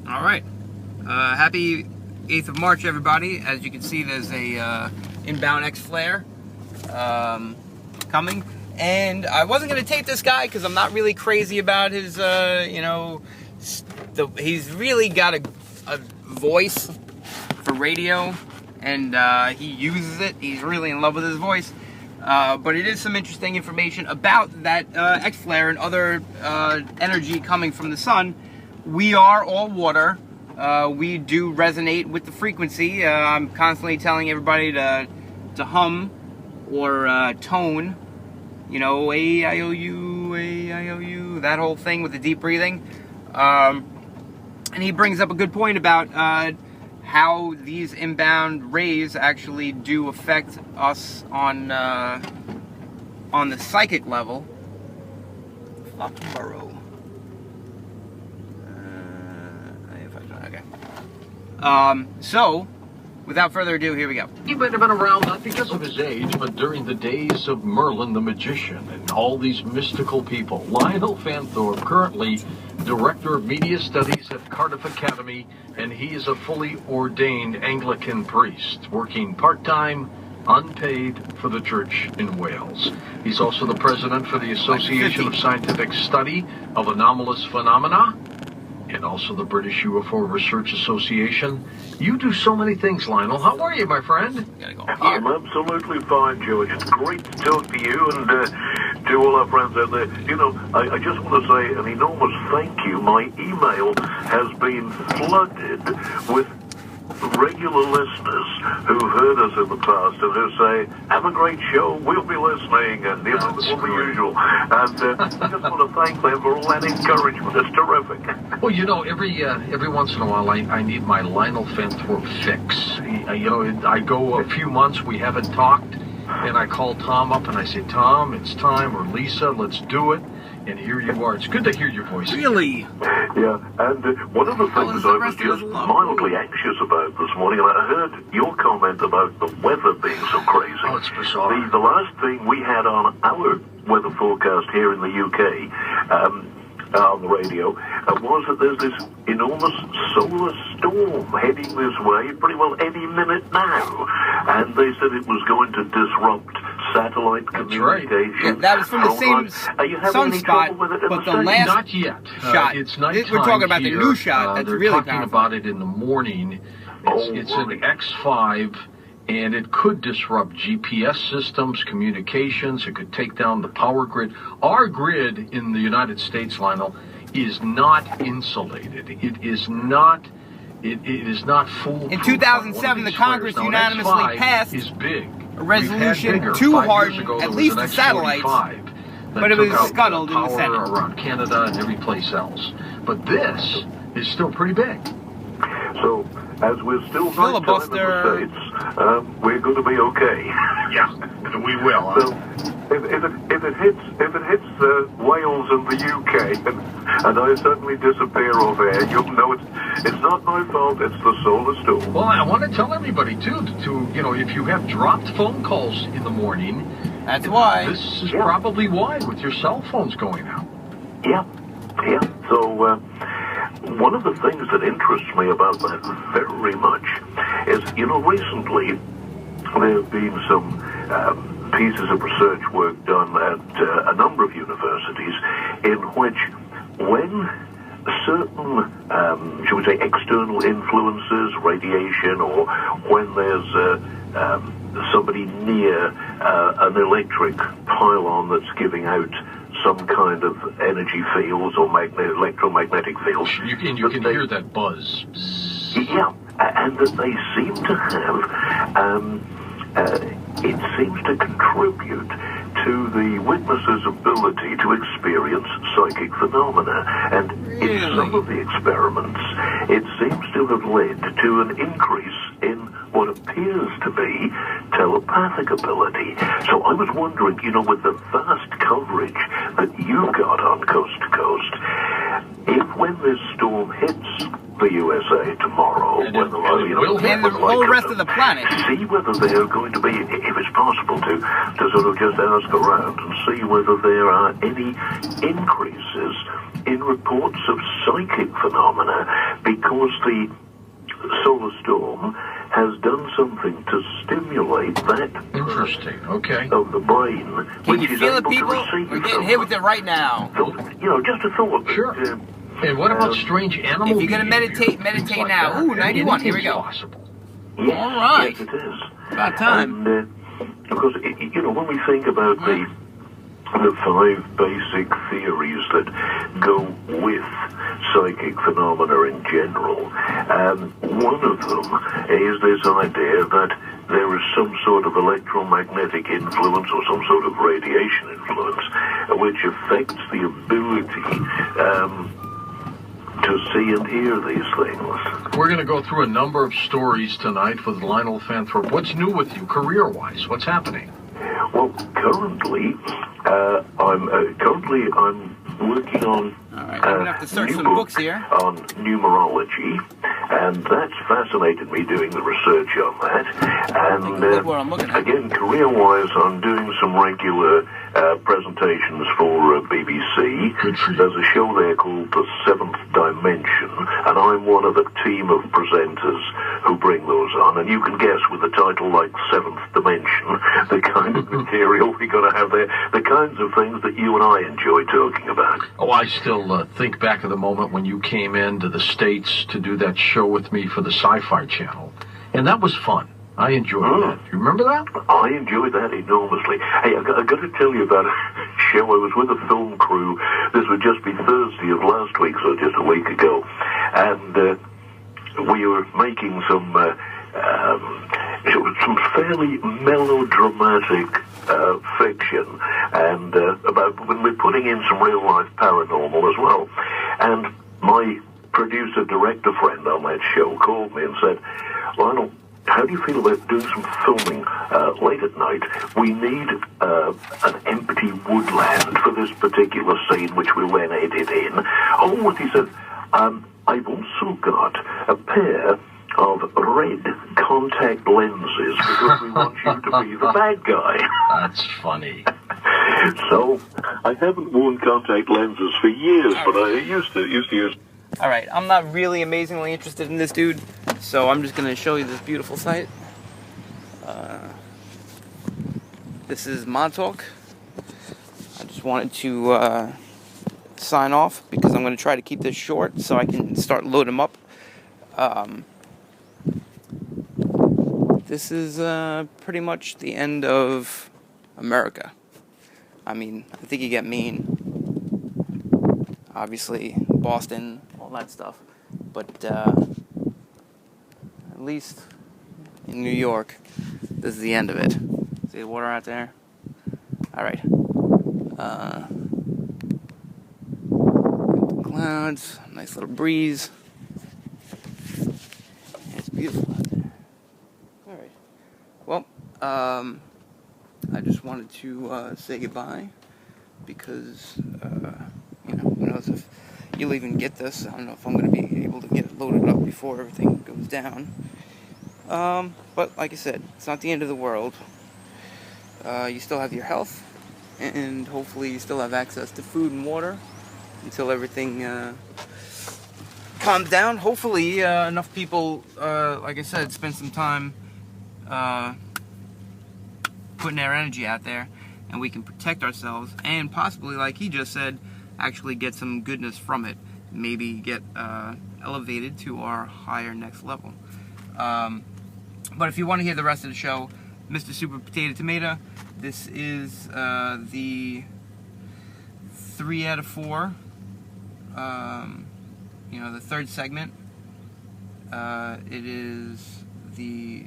All right. Happy 8th of March, everybody. As you can see, there's a inbound X-flare coming. And I wasn't going to tape this guy because I'm not really crazy about his, he's really got a voice for radio. And he uses it. He's really in love with his voice. But it is some interesting information about that X-flare and other energy coming from the sun. We are all water. We do resonate with the frequency. I'm constantly telling everybody to hum or tone, A-I-O-U, A-I-O-U, that whole thing with the deep breathing. And he brings up a good point about how these inbound rays actually do affect us on the psychic level. Fucking burrow. Okay. So, without further ado, here we go. He might have been around not because of his age, but during the days of Merlin the Magician and all these mystical people. Lionel Fanthorpe, currently Director of Media Studies at Cardiff Academy, and he is a fully ordained Anglican priest, working part-time, unpaid for the church in Wales. He's also the president for the Association of Scientific Study of Anomalous Phenomena, and also the British UFO Research Association. You do so many things, Lionel. How are you, my friend? I'm absolutely fine, George. It's great to talk to you and to all our friends out there. I just want to say an enormous thank you. My email has been flooded with regular listeners who've heard us in the past and who say, have a great show, we'll be listening, and all the usual. And I just want to thank them for all that encouragement. It's terrific. Well, every once in a while I need my Lionel Fanthorpe fix. I go a few months, we haven't talked, and I call Tom up and I say, Tom, it's time, or Lisa, let's do it. And here you are. It's good to hear your voice. Really? Yeah, and one of the things I was just mildly anxious about this morning, and I heard your comment about the weather being so crazy. Oh, it's bizarre. The last thing we had on our weather forecast here in the UK, on the radio, was that there's this enormous solar storm heading this way pretty well any minute now. And they said it was going to disrupt satellite communication. Yeah, that was from the same sunspot, but the last not yet. Shot. It's nighttime. We're talking about here. The new shot. That's they're really talking powerful. about it in the morning. It's an X5, and it could disrupt GPS systems, communications. It could take down the power grid. Our grid in the United States, Lionel, is not insulated. It is not foolproof. In 2007, the Congress unanimously passed is big. A resolution to harden at least the satellites, but it was scuttled in the Senate. Around Canada and every place else. But this is still pretty big. So, as we're still filibuster, in the States, we're going to be okay. Yeah, we will. So, if it hits Wales and the UK, and I suddenly disappear off air, you'll know it's not my fault. It's the solar storm. Well, I want to tell everybody too to if you have dropped phone calls in the morning, that's why. This is probably why, with your cell phones going out. Yeah. So one of the things that interests me about that very much is recently there have been some pieces of research work done at a number of universities in which when certain, shall we say, external influences, radiation, or when there's somebody near an electric pylon that's giving out some kind of energy fields or electromagnetic fields. You can hear that buzz. Yeah, and that they seem to have... it seems to contribute to the witness's ability to experience psychic phenomena. And in some of the experiments, it seems to have led to an increase in what appears to be telepathic ability. So I was wondering, with the vast coverage that you got on Coast to Coast, if when this storm hits the USA tomorrow, and the whole rest of the planet, see whether they are going to be, if it's possible to sort of just ask around and see whether there are any increases in reports of psychic phenomena, because the solar storm has done something to stimulate that Interesting. Okay. of the brain, Can which you is feel it, able people? to receive We're getting hit with it right now. Just a thought. That, Sure. And what about strange animal If you're gonna behavior? meditate Things like now. that. Ooh, 91. Here we Anything's go. Possible. yes, All right. yes, it is. About time. And because when we think about the 5 basic theories that go with psychic phenomena in general, one of them is this idea that there is some sort of electromagnetic influence or some sort of radiation influence which affects the ability to see and hear these things. We're going to go through a number of stories tonight with Lionel Fanthorpe. What's new with you, career-wise? What's happening? Well, currently, I'm working on All right, I'm gonna have to search new some book books here. on numerology, and that's fascinated me doing the research on that. And Look what I'm looking at. again, career-wise, I'm doing some regular presentations for BBC. Good for you. There's a show there called The Seventh Dimension, and I'm one of a team of presenters who bring those on. And you can guess, with a title like Seventh Dimension, the kind of material we're going to have there, the kinds of things that you and I enjoy talking about. Oh, I still think back of the moment when you came into the States to do that show with me for the Sci-Fi Channel. And that was fun. I enjoyed that. You remember that? I enjoyed that enormously. Hey, I got to tell you about a show. I was with a film crew. This would just be Thursday of last week, so just a week ago. And we were making some fairly melodramatic fiction, and about when we're putting in some real-life paranormal as well. And my producer-director friend on that show called me and said, Lionel, how do you feel about doing some filming late at night? We need an empty woodland for this particular scene, which we'll then edit in. Oh, what he said, I've also got a pair of red contact lenses because we want you to be the bad guy. That's funny. So, I haven't worn contact lenses for years, but I used to use. All right, I'm not really amazingly interested in this dude, so I'm just gonna show you this beautiful site. This is Montauk. I just wanted to sign off because I'm gonna try to keep this short so I can start loading them up. This is pretty much the end of America. I mean, I think you get Maine, obviously Boston, all that stuff, but at least in New York, this is the end of it. See the water out there? All right. Clouds, nice little breeze. It's beautiful out there. All right. Well, I just wanted to say goodbye because, who knows if you'll even get this. I don't know if I'm going to be able to get it loaded up before everything goes down. But like I said, it's not the end of the world. You still have your health, and hopefully you still have access to food and water until everything calms down. Hopefully enough people, like I said, spend some time putting their energy out there, and we can protect ourselves and possibly, like he just said, actually get some goodness from it. Maybe get elevated to our higher next level. But if you want to hear the rest of the show, Mr. Super Potato Tomato, this is the 3 out of 4. The third segment. It is the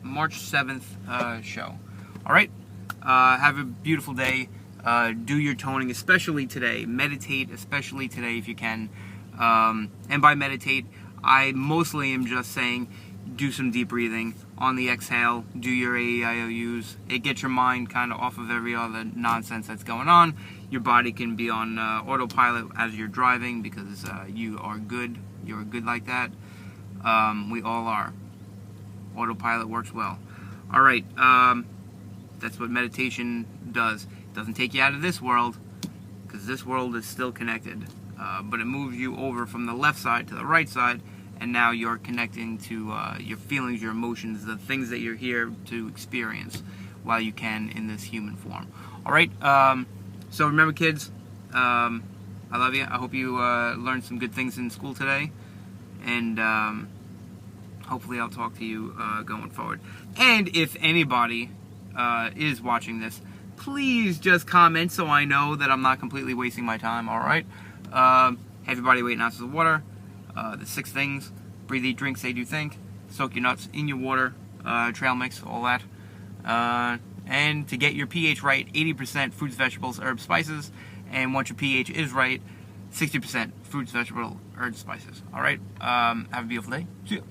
March 7th show. All right. Have a beautiful day. Do your toning, especially today. Meditate, especially today if you can. And by meditate, I mostly am just saying do some deep breathing. On the exhale, do your AEIOUs. It gets your mind kind of off of every other nonsense that's going on. Your body can be on autopilot as you're driving because you are good. You're good like that. We all are. Autopilot works well. All right. That's what meditation does. It doesn't take you out of this world because this world is still connected. but it moves you over from the left side to the right side, and now you're connecting to your feelings, your emotions, the things that you're here to experience while you can in this human form. All right, so remember, kids, I love you. I hope you learned some good things in school today, and hopefully I'll talk to you going forward. And if anybody is watching this, please just comment so I know that I'm not completely wasting my time, all right? Have your body weight in ounces of water, the 6 things, breathe, eat, drink, say, do, think, soak your nuts in your water, trail mix, all that. And to get your pH right, 80% fruits, vegetables, herbs, spices, and once your pH is right, 60% fruits, vegetables, herbs, spices, all right? Have a beautiful day. See ya.